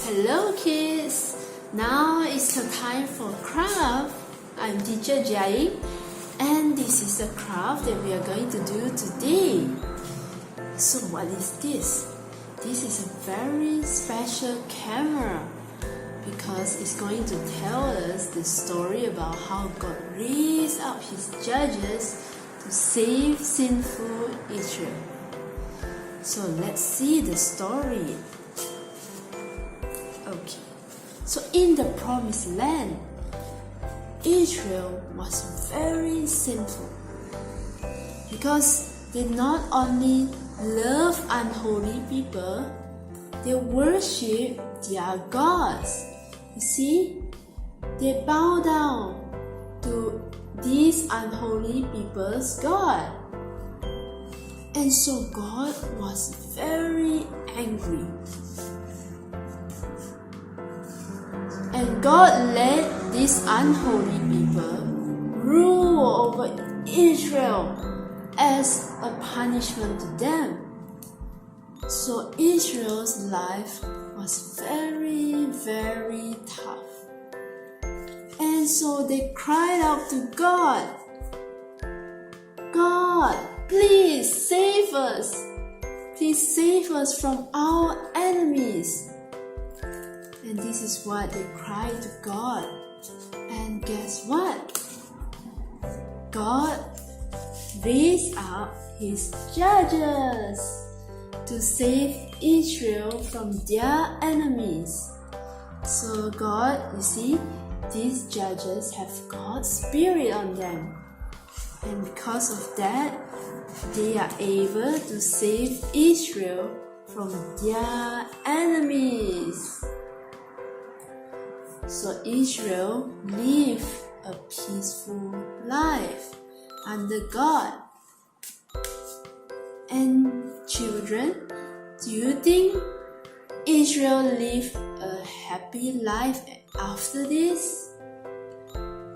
Hello kids! Now it's the time for craft. I'm teacher Jai and this is the craft that we are going to do today. So what is this? This is a very special camera because it's going to tell us the story about how God raised up his judges to save sinful Israel. So let's see the story. Okay, so in the promised land, Israel was very sinful because they not only love unholy people, they worship their gods. You see, they bow down to these unholy people's God. And so God was very angry. And God let these unholy people rule over Israel as a punishment to them. So Israel's life was very, very tough. And so they cried out to God, God, please save us. Please save us from our enemies. And this is what they cried to God. And guess what? God raised up his judges to save Israel from their enemies. So God, you see, these judges have God's spirit on them. And because of that, they are able to save Israel from their enemies. So Israel lived a peaceful life under God. And children, do you think Israel lived a happy life after this?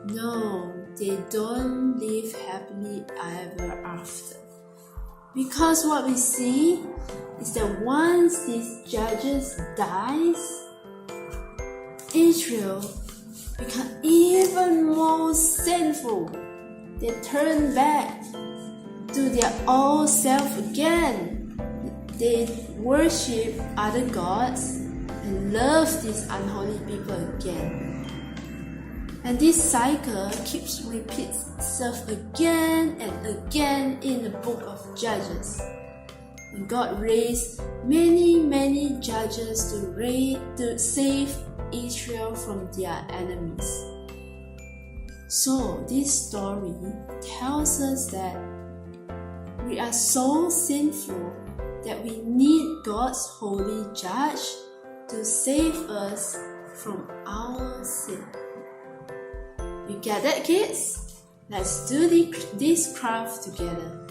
No, they don't live happily ever after. Because what we see is that once these judges dies, Israel become even more sinful. They turn back to their old self again. They worship other gods and love these unholy people again. And this cycle keeps repeating itself again and again in the book of Judges. And God raised many judges to save Israel from their enemies. So this story tells us that we are so sinful that we need God's holy judge to save us from our sin. You get that, kids? Let's do this craft together.